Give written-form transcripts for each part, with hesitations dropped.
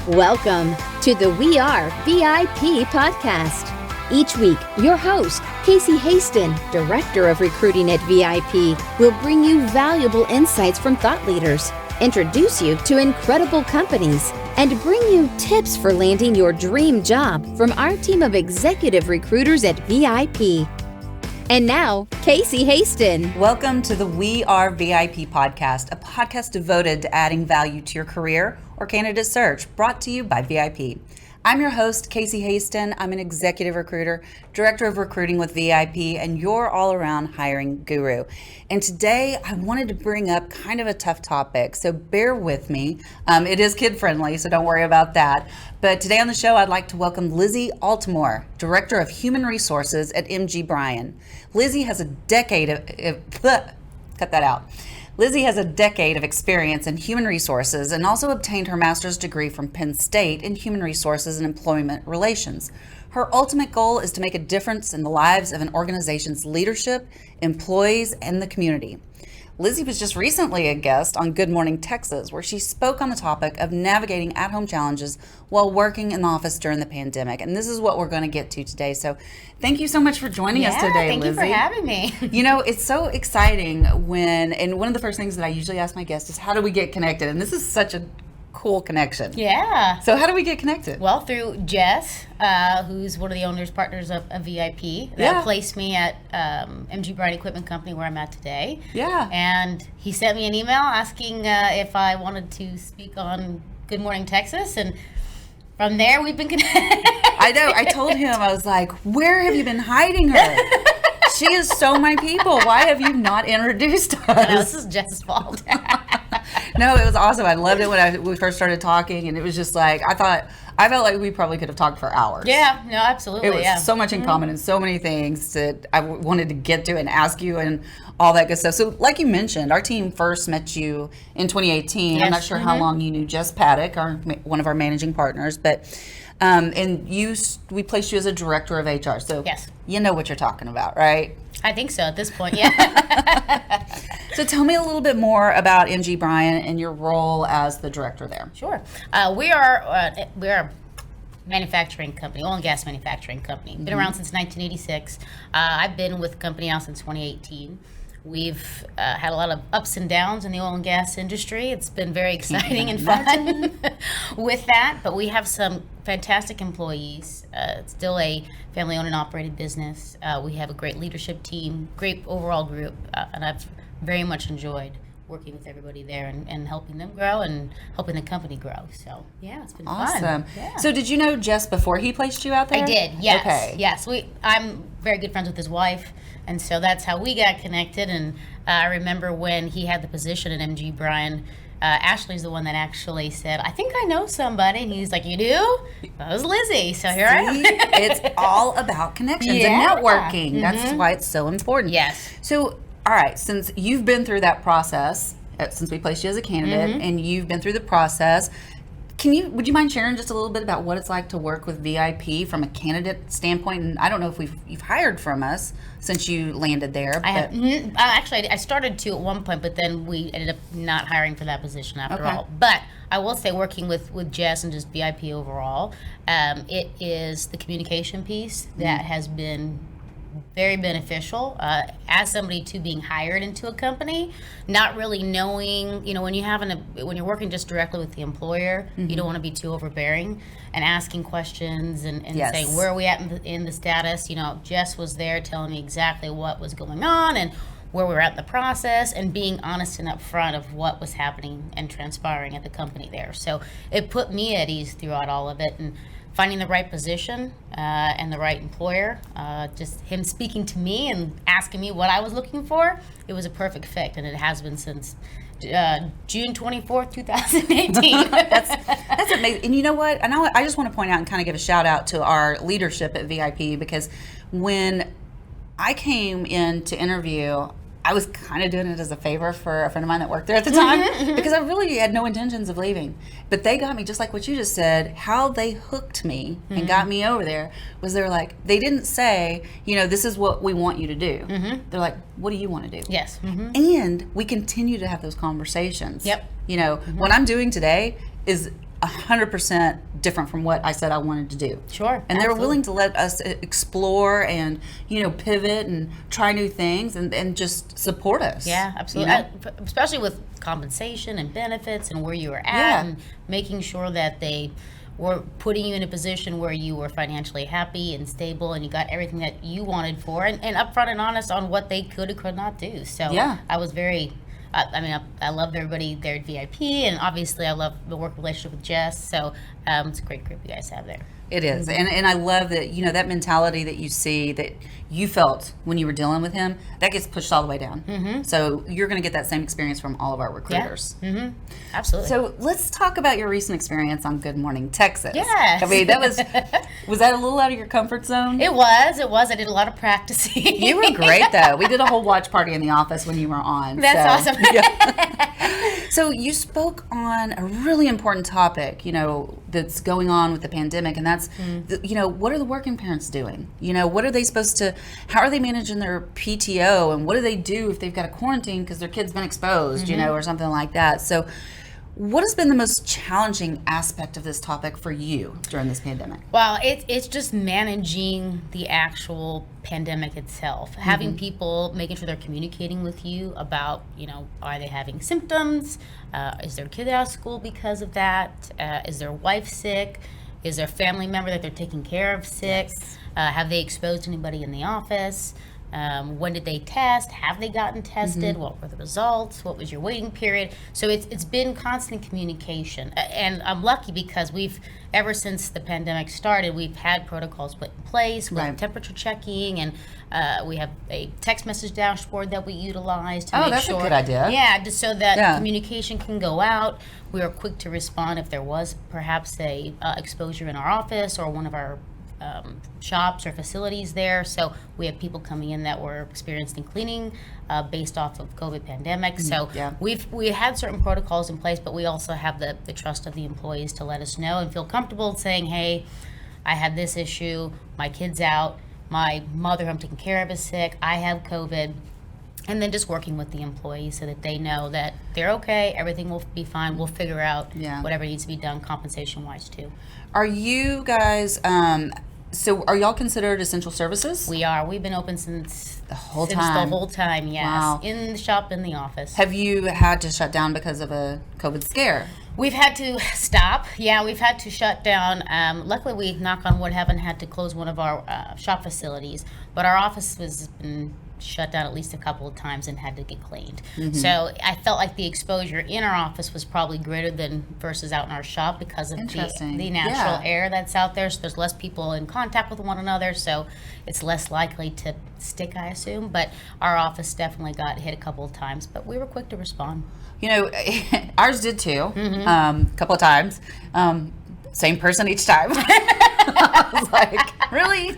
Welcome to the We Are VIP podcast. Each week, your host, Casey Hasten, Director of Recruiting at VIP, will bring you valuable insights from thought leaders, introduce you to incredible companies, and bring you tips for landing your dream job from our team of executive recruiters at VIP. And now, Casey Hasten. Welcome to the We Are VIP podcast, a podcast devoted to adding value to your career or candidate search, brought to you by VIP. I'm your host, Casey Hasten. I'm an executive recruiter, director of recruiting with VIP, and your all-around hiring guru. And today, I wanted to bring up kind of a tough topic, so bear with me. It is kid-friendly, so don't worry about that. But today on the show, I'd like to welcome Lizzie Altimore, Director of Human Resources at MG Bryan. Lizzie has a decade Lizzie has a decade of experience in human resources and also obtained her master's degree from Penn State in human resources and employment relations. Her ultimate goal is to make a difference in the lives of an organization's leadership, employees, and the community. Lizzie was just recently a guest on Good Morning Texas, where she spoke on the topic of navigating at-home challenges while working in the office during the pandemic. And this is what we're going to get to today. So thank you so much for joining us today, Lizzie. Thank you for having me. You know, it's so exciting and one of the first things that I usually ask my guests is, how do we get connected? And this is such a cool connection. Yeah. So how do we get connected? Well, through Jess, who's one of the owners, partners of VIP, that placed me at MG Bryan Equipment Company, where I'm at today. Yeah. And he sent me an email asking if I wanted to speak on Good Morning Texas, and from there we've been connected. I know. I told him, I was like, where have you been hiding her? She is so my people. Why have you not introduced us? No, this is Jess's fault. No, it was awesome. I loved it when we first started talking, and it was just like, I felt like we probably could have talked for hours. Yeah, no, absolutely. It was so much in common and so many things that I wanted to get to and ask you and all that good stuff. So like you mentioned, our team first met you in 2018. Yes. I'm not sure how long you knew Jess Paddock, one of our managing partners, but we placed you as a director of HR. So yes, you know what you're talking about, right? I think so at this point, yeah. So tell me a little bit more about MG Bryan and your role as the director there. Sure. We are a manufacturing company, oil and gas manufacturing company. Been around since 1986. I've been with the company now since 2018. We've had a lot of ups and downs in the oil and gas industry. It's been very exciting and fun with that, but we have some fantastic employees. It's still a family-owned and operated business. We have a great leadership team, great overall group, and I've very much enjoyed working with everybody there and helping them grow and helping the company grow. So yeah, it's been awesome. fun. Yeah. So did you know Jess before he placed you out there? I did, yes. Okay. Yes, I'm very good friends with his wife, and so that's how we got connected. And I remember when he had the position at MG Bryan, Ashley's the one that actually said, I think I know somebody. And he's like, you do? That was Lizzie. So here I am. It's all about connections and networking. Mm-hmm. That's why it's so important. Yes. So, all right, since you've been through that process, since we placed you as a candidate, and you've been through the process, would you mind sharing just a little bit about what it's like to work with VIP from a candidate standpoint? And I don't know if you've hired from us since you landed there. Actually, I started to at one point, but then we ended up not hiring for that position after all. But I will say, working with Jess and just VIP overall, it is the communication piece that has been very beneficial as somebody to being hired into a company, not really knowing, when you're working just directly with the employer, you don't want to be too overbearing and asking questions and saying, where are we at in the status? Jess was there telling me exactly what was going on and where we were at in the process, and being honest and upfront of what was happening and transpiring at the company there. So it put me at ease throughout all of it, and finding the right position and the right employer, just him speaking to me and asking me what I was looking for, it was a perfect fit, and it has been since June 24th, 2018. That's amazing. And you know what? And I just want to point out and kind of give a shout out to our leadership at VIP, because when I came in to interview, I was kind of doing it as a favor for a friend of mine that worked there at the time, because I really had no intentions of leaving. But they got me, just like what you just said, how they hooked me and got me over there was they didn't say, this is what we want you to do. They're like, what do you want to do? Yes. And we continue to have those conversations. Yep. What I'm doing today is 100% different from what I said I wanted to do. Sure. And they were willing to let us explore and, pivot and try new things and just support us. Yeah, absolutely. Especially with compensation and benefits and where you were at, and making sure that they were putting you in a position where you were financially happy and stable and you got everything that you wanted for, and upfront and honest on what they could or could not do. So I was very... I loved everybody there at VIP, and obviously I love the work relationship with Jess. So it's a great group you guys have there. It is. And I love that, that mentality that you see that you felt when you were dealing with him, that gets pushed all the way down. So you're going to get that same experience from all of our recruiters. Yeah. Absolutely. So let's talk about your recent experience on Good Morning Texas. Yes. I mean, that was that a little out of your comfort zone? It was. I did a lot of practicing. You were great, though. We did a whole watch party in the office when you were on. That's awesome. So you spoke on a really important topic, that's going on with the pandemic, and that's, what are the working parents doing? What are they supposed to, how are they managing their PTO, and what do they do if they've got a quarantine because their kid's been exposed, or something like that. So what has been the most challenging aspect of this topic for you during this pandemic? Well, it's just managing the actual pandemic itself. Having people, making sure they're communicating with you about, are they having symptoms? Is their kid out of school because of that? Is their wife sick? Is their family member that they're taking care of sick? Yes. Have they exposed anybody in the office? When did they test? Have they gotten tested? What were the results? What was your waiting period? So it's been constant communication. And I'm lucky because ever since the pandemic started, we've had protocols put in place with temperature checking, and we have a text message dashboard that we utilize to make that's sure. A good idea. Yeah, just so that communication can go out. We are quick to respond if there was perhaps a exposure in our office or one of our shops or facilities there. So we have people coming in that were experiencing cleaning based off of COVID pandemic. So we had certain protocols in place, but we also have the trust of the employees to let us know and feel comfortable saying, hey, I had this issue, my kid's out, my mother who I'm taking care of is sick, I have COVID. And then just working with the employees so that they know that they're okay, everything will be fine, we'll figure out whatever needs to be done compensation-wise too. Are you guys, so are y'all considered essential services? We are. We've been open since the whole time, yes. Wow. In the shop, in the office. Have you had to shut down because of a COVID scare? We've had to stop. Yeah, we've had to shut down. Luckily, we, knock on wood, haven't had to close one of our shop facilities, but our office has been shut down at least a couple of times and had to get cleaned. So I felt like the exposure in our office was probably greater than versus out in our shop because of the natural air that's out there. So there's less people in contact with one another, so it's less likely to stick, I assume. But our office definitely got hit a couple of times, but we were quick to respond. Ours did too, a couple of times. Same person each time. I was like, really?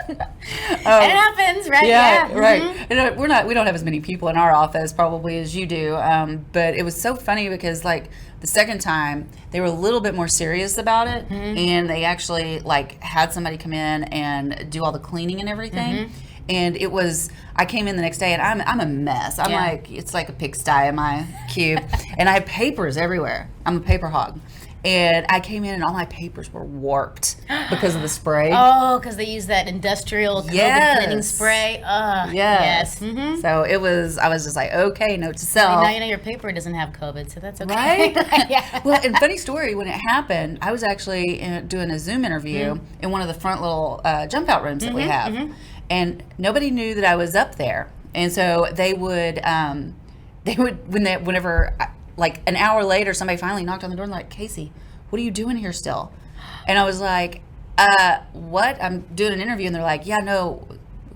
It happens, right? Yeah, right. And we don't have as many people in our office probably as you do. But it was so funny because the second time they were a little bit more serious about it, and they actually had somebody come in and do all the cleaning and everything. And I came in the next day and I'm a mess. I'm it's like a pigsty in my cube. And I have papers everywhere. I'm a paper hog. And I came in and all my papers were warped because of the spray. Oh, because they use that industrial COVID cleaning spray. Yes. So I was just like, okay, note to self. Now you know your paper doesn't have COVID, so that's okay. Right? Yeah. Well, and funny story, when it happened, I was actually doing a Zoom interview in one of the front little jump out rooms that we have. And nobody knew that I was up there. And so whenever an hour later, somebody finally knocked on the door and like, Casey, what are you doing here still? And I was like, what? I'm doing an interview. And they're like, yeah, no,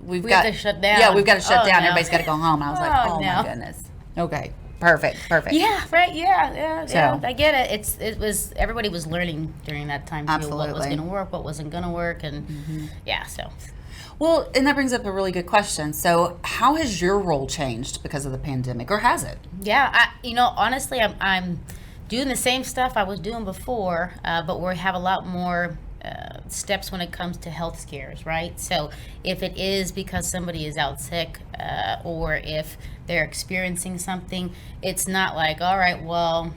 we got to shut down. Yeah, we've got to shut down. No. Everybody's got to go home. And I was like, oh my goodness. Okay, perfect. Yeah, right. Yeah. I get it. Everybody was learning during that time too. Absolutely. What was going to work, what wasn't going to work, and so. Well, and that brings up a really good question. So, how has your role changed because of the pandemic, or has it? Yeah, honestly, I'm doing the same stuff I was doing before, but we have a lot more steps when it comes to health scares, right? So, if it is because somebody is out sick, or if they're experiencing something, it's not like, all right, well,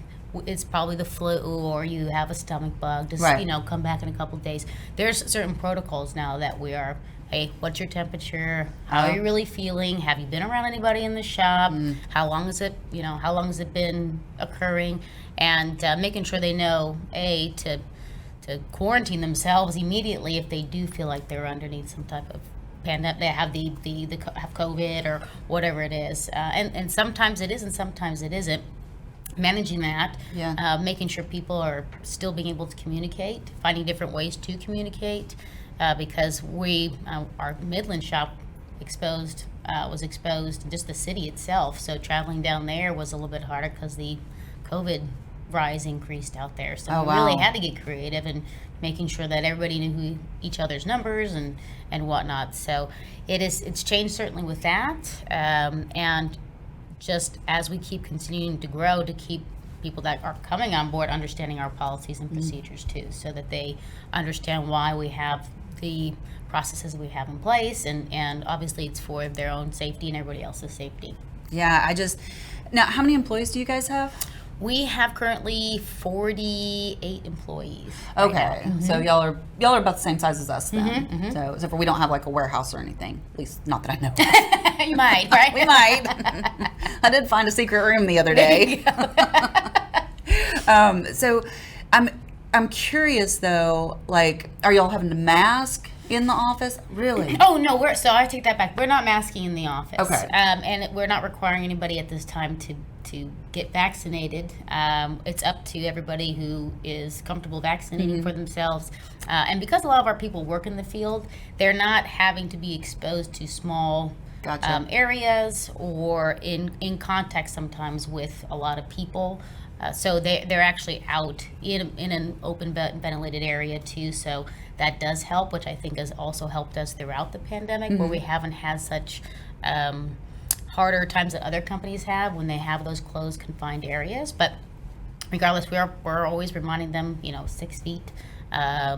it's probably the flu or you have a stomach bug. Just come back in a couple of days. There's certain protocols now that we are. Hey, what's your temperature? How are you really feeling? Have you been around anybody in the shop? How long is it? How long has it been occurring? And making sure they know to quarantine themselves immediately if they do feel like they're underneath some type of pandemic. They have have COVID or whatever it is. And sometimes it is, and sometimes it isn't. Managing that, making sure people are still being able to communicate, finding different ways to communicate. Because our Midland shop was exposed, just the city itself. So traveling down there was a little bit harder because the COVID rise increased out there. So we really had to get creative and making sure that everybody knew each other's numbers and whatnot. So it's changed certainly with that. And just as we keep continuing to grow, to keep people that are coming on board understanding our policies and procedures too, so that they understand why we have the processes we have in place, and obviously it's for their own safety and everybody else's safety. Yeah, now how many employees do you guys have? We have currently 48 employees. Okay, so y'all are about the same size as us then. So except for we don't have like a warehouse or anything, at least not that I know. You might, right? We might. I did find a secret room the other day. So I'm curious though, like, are y'all having to mask in the office? Really? Oh no, I take that back. We're not masking in the office. Okay. And we're not requiring anybody at this time to get vaccinated. It's up to everybody who is comfortable vaccinating for themselves. And because a lot of our people work in the field, they're not having to be exposed to small areas or in contact sometimes with a lot of people. So they're actually out in an open ventilated area too. So that does help, which I think has also helped us throughout the pandemic, where we haven't had such harder times that other companies have when they have those closed, confined areas. But regardless, we're always reminding them, 6 feet.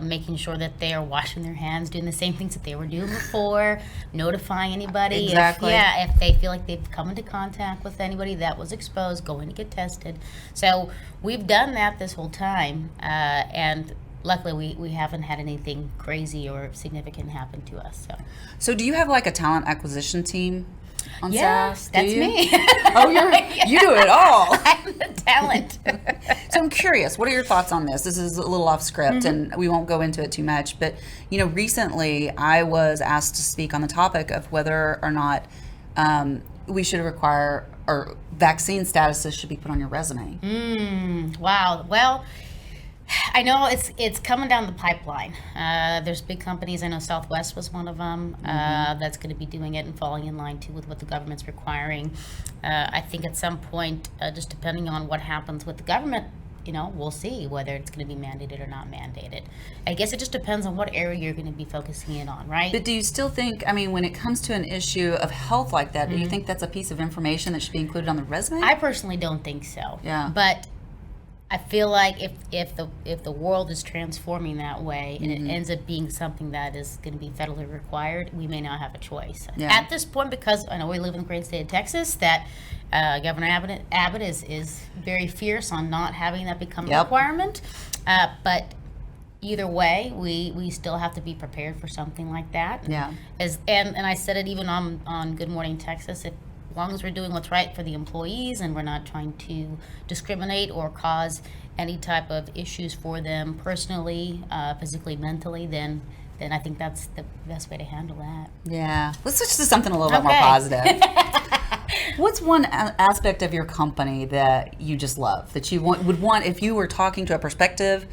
Making sure that they are washing their hands, doing the same things that they were doing before, notifying anybody. Exactly. If they feel like they've come into contact with anybody that was exposed, going to get tested. So we've done that this whole time, and luckily we haven't had anything crazy or significant happen to us. So do you have like a talent acquisition team on yes, staff? That's me. Oh, you do it all. I'm the talent. So I'm curious, what are your thoughts on this? This is a little off script and we won't go into it too much, but recently I was asked to speak on the topic of whether or not we should require, or vaccine statuses should be put on your resume. Wow. Well, I know it's coming down the pipeline. There's big companies. I know Southwest was one of them that's going to be doing it and falling in line too with what the government's requiring. I think at some point, just depending on what happens with the government, we'll see whether it's going to be mandated or not mandated. I guess it just depends on what area you're going to be focusing in on, right? But do you still think, when it comes to an issue of health like that, do you think that's a piece of information that should be included on the resume? I personally don't think so. Yeah. But I feel like if the world is transforming that way and it ends up being something that is going to be federally required, we may not have a choice. Yeah. At this point, because I know we live in the great state of Texas, that Governor Abbott is very fierce on not having that become a requirement. But either way, we still have to be prepared for something like that. Yeah. And I said it even on Good Morning Texas. As long as we're doing what's right for the employees and we're not trying to discriminate or cause any type of issues for them personally, physically, mentally, then I think that's the best way to handle that. Yeah. Let's switch to something a little bit more positive. What's one aspect of your company that you just love, that you would want if you were talking to a prospective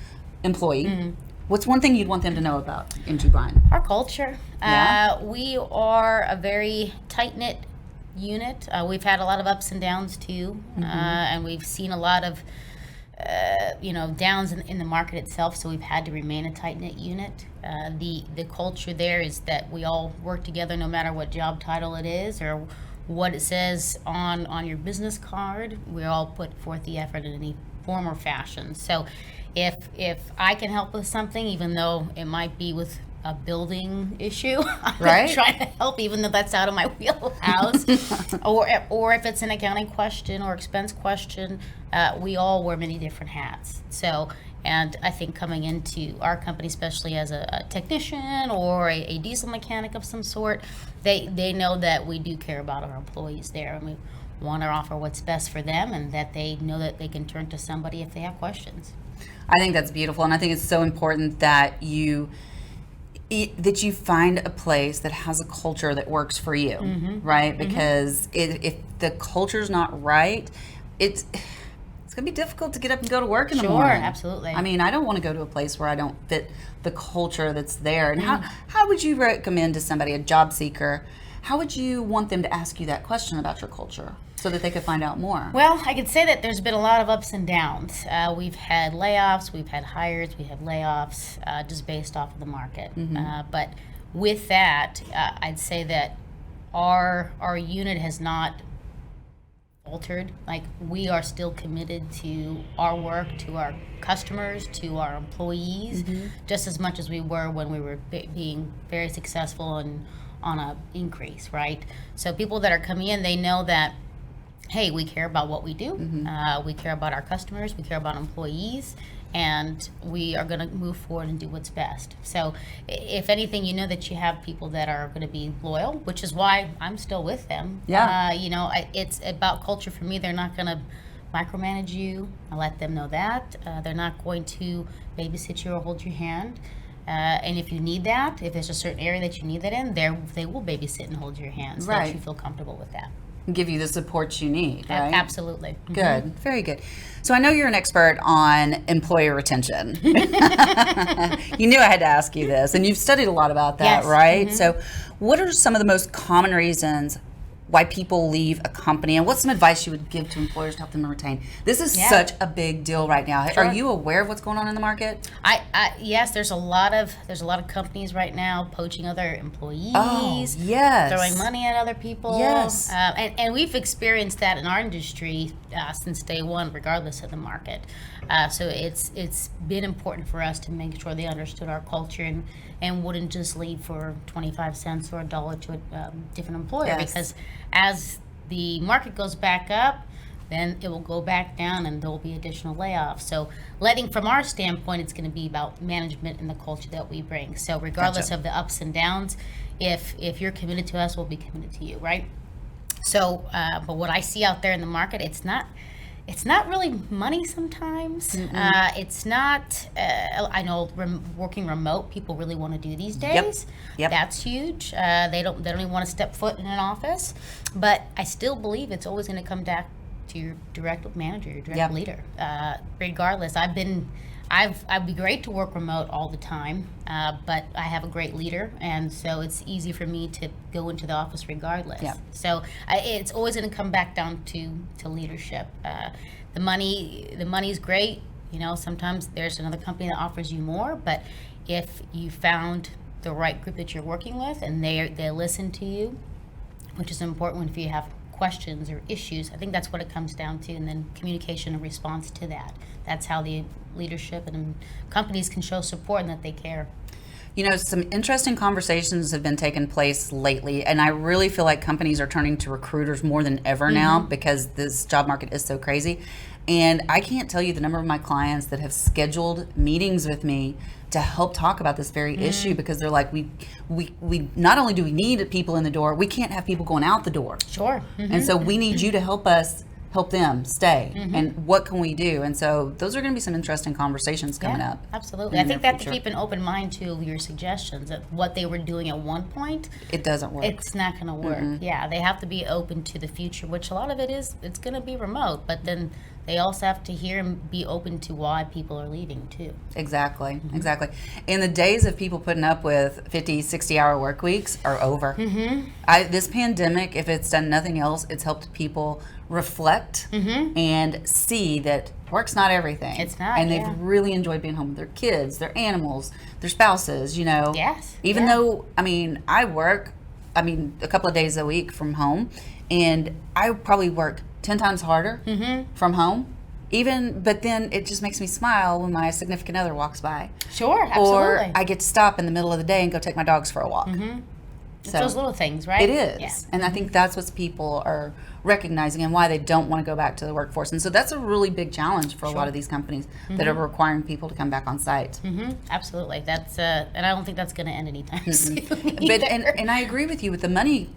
employee? What's one thing you'd want them to know about MG Bryan? Our culture. Yeah. We are a very tight-knit unit. We've had a lot of ups and downs too, and we've seen a lot of downs in the market itself, so we've had to remain a tight-knit unit. The culture there is that we all work together no matter what job title it is or what it says on your business card. We all put forth the effort in any form or fashion. So if I can help with something, even though it might be with a building issue, I'm right? trying to help, even though that's out of my wheelhouse. or if it's an accounting question or expense question, we all wear many different hats. So, and I think coming into our company, especially as a technician or a diesel mechanic of some sort, they know that we do care about our employees there, and we want to offer what's best for them, and that they know that they can turn to somebody if they have questions. I think that's beautiful, and I think it's so important that you find a place that has a culture that works for you, right? Because if the culture's not right, it's going to be difficult to get up and go to work in the morning. Sure, absolutely. I mean, I don't want to go to a place where I don't fit the culture that's there. And how would you recommend to somebody, a job seeker, how would you want them to ask you that question about your culture so that they could find out more? Well, I could say that there's been a lot of ups and downs. We've had layoffs, we've had hires, we have layoffs, just based off of the market. But with that, I'd say that our unit has not altered. Like, we are still committed to our work, to our customers, to our employees, just as much as we were when we were being very successful and on a increase, right? So people that are coming in, they know that, hey, we care about what we do. We care about our customers. We care about employees. And we are going to move forward and do what's best. So if anything, you know that you have people that are going to be loyal, which is why I'm still with them. Yeah. It's about culture for me. They're not going to micromanage you. I let them know that. They're not going to babysit you or hold your hand. And if you need that, if there's a certain area that you need that in, they will babysit and hold your hand so that you feel comfortable with that. Give you the support you need, right? Absolutely. Good. Very good. So I know you're an expert on employee retention. You knew I had to ask you this, and you've studied a lot about that, Yes. right? So what are some of the most common reasons why people leave a company, and what's some advice you would give to employers to help them retain? This is such a big deal right now. Sure. Are you aware of what's going on in the market? Yes, there's a lot of companies right now poaching other employees. Oh, yes. Throwing money at other people. Yes. And we've experienced that in our industry since day one, regardless of the market. So it's been important for us to make sure they understood our culture and wouldn't just leave for 25 cents or $1 to a different employer. Yes. Because as the market goes back up, then it will go back down and there will be additional layoffs. So from our standpoint, it's going to be about management and the culture that we bring. So regardless of the ups and downs, if you're committed to us, we'll be committed to you, right? So, but what I see out there in the market, it's not really money sometimes. It's not, I know working remote, people really want to do these days. Yep. That's huge. They don't even want to step foot in an office. But I still believe it's always going to come back to your direct manager, your direct leader. Regardless, I'd be great to work remote all the time, but I have a great leader, and so it's easy for me to go into the office regardless. Yeah. So it's always going to come back down to leadership. The money's great. Sometimes there's another company that offers you more, but if you found the right group that you're working with and they listen to you, which is important if you have questions or issues, I think that's what it comes down to, and then communication and response to that. That's how the leadership and companies can show support and that they care. Some interesting conversations have been taking place lately, and I really feel like companies are turning to recruiters more than ever now because this job market is so crazy. And I can't tell you the number of my clients that have scheduled meetings with me to help talk about this very issue, because they're like, we not only do we need people in the door, we can't have people going out the door. Sure. And so we need you to help them stay. And what can we do? And so those are going to be some interesting conversations coming up. Absolutely. I think they have to keep an open mind to your suggestions of what they were doing at one point. It doesn't work. It's not going to work. Yeah, they have to be open to the future, which a lot of it's going to be remote, but then they also have to hear and be open to why people are leaving too. Exactly. And the days of people putting up with 50, 60-hour work weeks are over. This pandemic, if it's done nothing else, it's helped people reflect and see that work's not everything. It's not, and they've really enjoyed being home with their kids, their animals, their spouses, Yes. Even though, I work, a couple of days a week from home, and I probably work 10 times harder from home, But then it just makes me smile when my significant other walks by. Sure, absolutely. Or I get to stop in the middle of the day and go take my dogs for a walk. It's those little things, right? It is. Yeah. And I think that's what people are recognizing and why they don't want to go back to the workforce. And so that's a really big challenge for a lot of these companies that are requiring people to come back on site. Absolutely. That's and I don't think that's going to end anytime soon. But and I agree with you with the money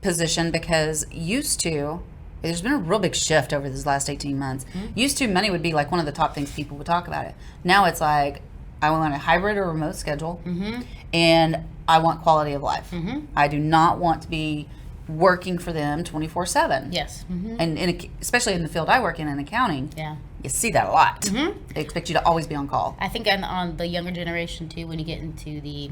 position, because there's been a real big shift over these last 18 months. Used to, money would be like one of the top things people would talk about it. Now it's like, I want a hybrid or remote schedule, and I want quality of life. I do not want to be working for them 24/7. Yes. And especially in the field I work in accounting, you see that a lot. They expect you to always be on call. I think on the younger generation too, when you get into the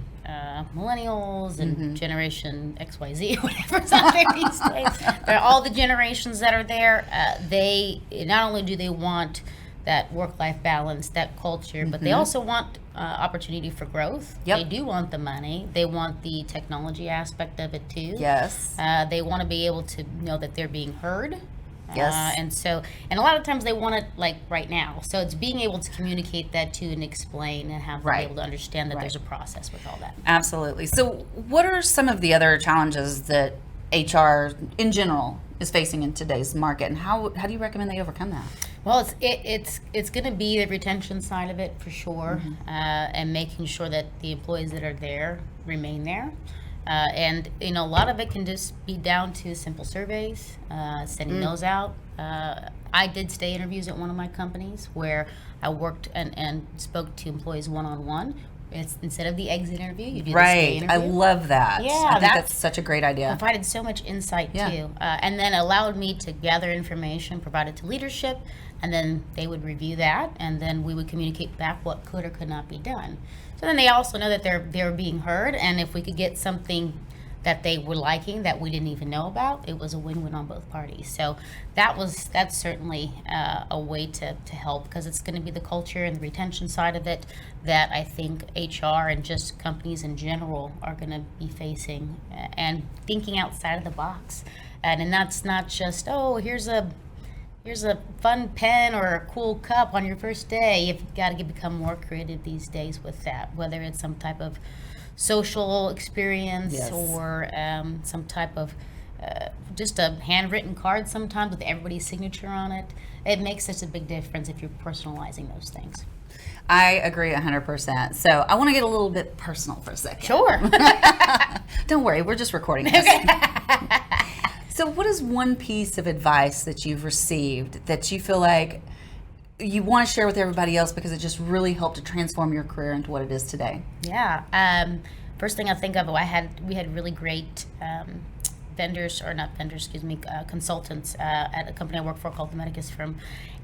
millennials and generation XYZ, whatever's out there these days, all the generations that are there, they not only do they want that work-life balance, that culture, but they also want opportunity for growth. They do want the money. They want the technology aspect of it too. Yes. They want to be able to know that they're being heard. Yes. And a lot of times they want it like right now. So it's being able to communicate that to and explain and have them be able to understand that there's a process with all that. Absolutely. So what are some of the other challenges that HR in general is facing in today's market, and how do you recommend they overcome that? Well, it's going to be the retention side of it for sure, and making sure that the employees that are there remain there. And a lot of it can just be down to simple surveys, sending those out. I did stay interviews at one of my companies where I worked and spoke to employees one-on-one. It's instead of the exit interview, you do the stay interview. I love that. Yeah, I think that's such a great idea. Provided so much insight too, and then allowed me to gather information, provide it to leadership, and then they would review that, and then we would communicate back what could or could not be done. So then they also know that they're being heard, and if we could get something that they were liking that we didn't even know about, it was a win-win on both parties. So that's certainly a way to help, because it's going to be the culture and the retention side of it that I think HR and just companies in general are going to be facing, and thinking outside of the box. And that's not just, here's a fun pen or a cool cup on your first day. You've got to become more creative these days with that, whether it's some type of social experience or some type of just a handwritten card sometimes with everybody's signature on it. It makes such a big difference if you're personalizing those things. I agree 100%. So I want to get a little bit personal for a second. Sure. Don't worry, we're just recording this. So what is one piece of advice that you've received that you feel like you want to share with everybody else because it just really helped to transform your career into what it is today? Yeah. First thing I think of, we had really great consultants at a company I work for called the Medicus Firm.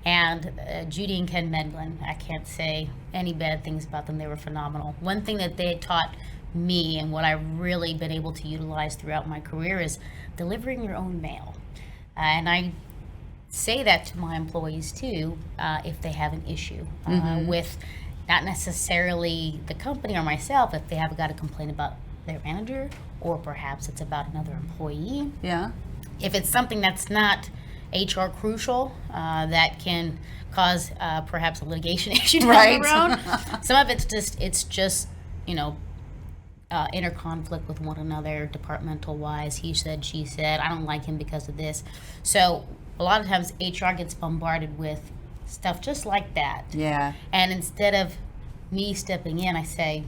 And Judy and Ken Medlin, I can't say any bad things about them. They were phenomenal. One thing that they taught me, and what I've really been able to utilize throughout my career, is delivering your own mail. And I say that to my employees too, if they have an issue with not necessarily the company or myself, if they have got a complaint about their manager, or perhaps it's about another employee. Yeah. If it's something that's not HR crucial, that can cause perhaps a litigation issue down the road. Some of it's just inner conflict with one another, departmental wise. He said, she said, I don't like him because of this. So a lot of times HR gets bombarded with stuff just like that. Yeah. And instead of me stepping in, I say,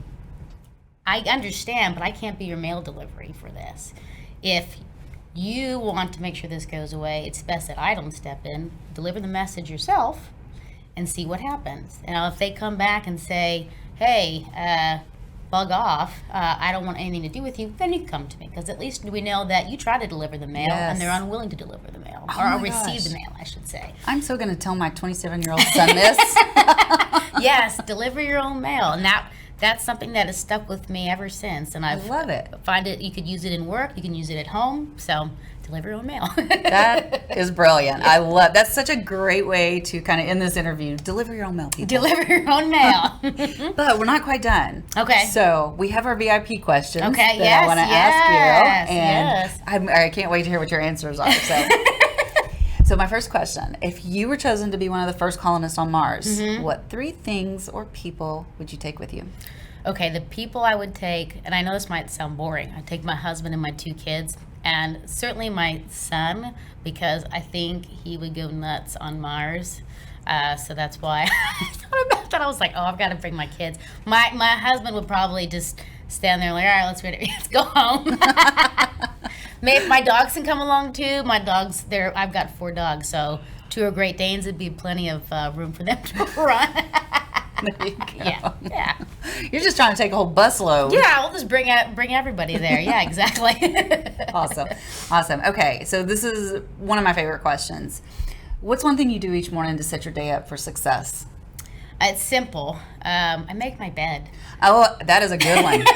I understand, but I can't be your mail delivery for this. If you want to make sure this goes away, it's best that I don't step in, deliver the message yourself, and see what happens. And if they come back and say, hey, bug off, I don't want anything to do with you, then you come to me, because at least we know that you try to deliver the mail and they're unwilling to deliver the mail, or receive the mail, I should say. I'm so going to tell my 27-year-old son this. Yes, deliver your own mail. And that's something that has stuck with me ever since. And I love it. Find it, you could use it in work, you can use it at home, so deliver your own mail. That is brilliant. That's such a great way to kind of end this interview. Deliver your own mail, people. Deliver your own mail. But we're not quite done. Okay. So we have our VIP questions that I want to ask you. And I can't wait to hear what your answers are. So So my first question, if you were chosen to be one of the first colonists on Mars, what 3 things or people would you take with you? Okay, the people I would take, and I know this might sound boring, I'd take my husband and my 2 kids, and certainly my son, because I think he would go nuts on Mars. So that's why I thought about that. I was like, oh, I've got to bring my kids. My husband would probably just stand there like, all right, let's go home. Maybe my dogs can come along too. My dogs, I've got 4 dogs, so 2 are Great Danes. It'd be plenty of room for them to run. There you go. Yeah. You're just trying to take a whole busload. Yeah, we'll just bring everybody there. Yeah, exactly. Awesome. Okay, so this is one of my favorite questions. What's one thing you do each morning to set your day up for success? It's simple. I make my bed. Oh, that is a good one.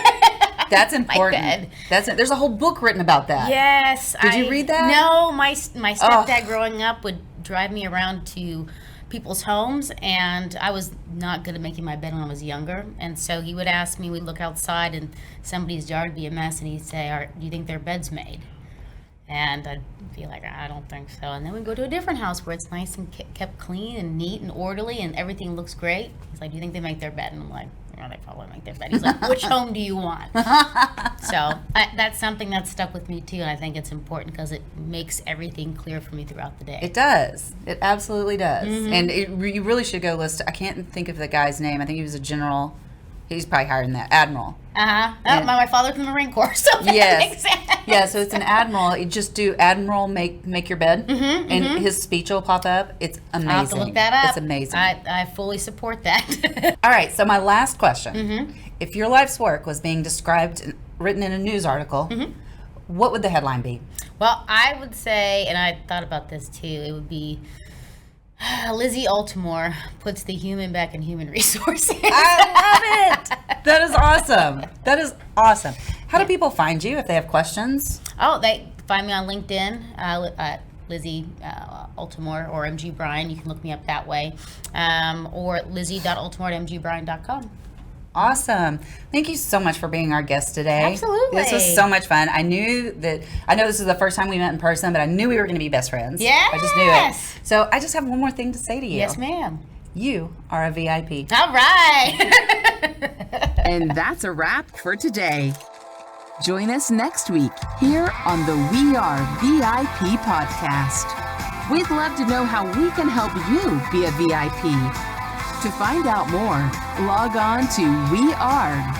That's important. My bed. There's a whole book written about that. Yes. Did you read that? No, my stepdad growing up would drive me around to people's homes, and I was not good at making my bed when I was younger, and so he would ask me, we'd look outside and somebody's yard would be a mess, and he'd say, do you think their bed's made? And I'd be like, I don't think so. And then we'd go to a different house where it's nice and kept clean and neat and orderly and everything looks great. He's like, do you think they make their bed? And I'm like, yeah, they probably make their bed. He's like, which home do you want? So that's something that's stuck with me too, and I think it's important because it makes everything clear for me throughout the day. It does. It absolutely does. And you really should go list. I can't think of the guy's name. I think he was a general. He's probably higher than that. Admiral. My father's from the Marine Corps, so that makes sense. Yeah, so it's an admiral. You just do Admiral make your bed, and his speech will pop up. It's amazing. I'll have to look that up. It's amazing. I fully support that. All right, so my last question. If your life's work was being described, written in a news article, what would the headline be? Well, I would say, and I thought about this too, it would be Lizzie Altimore puts the human back in human resources. I love it. That is awesome. That is awesome. How do people find you if they have questions? Oh, they find me on LinkedIn, Lizzie Altimore or MG Bryan. You can look me up that way. Or lizzie.altimore@mgbryan.com. Awesome. Thank you so much for being our guest today. Absolutely. This was so much fun. I know this is the first time we met in person, but I knew we were going to be best friends. Yes. I just knew it. So I just have one more thing to say to you. Yes, ma'am. You are a VIP. All right. And that's a wrap for today. Join us next week here on the We Are VIP podcast. We'd love to know how we can help you be a VIP. To find out more, log on to wearevip.com.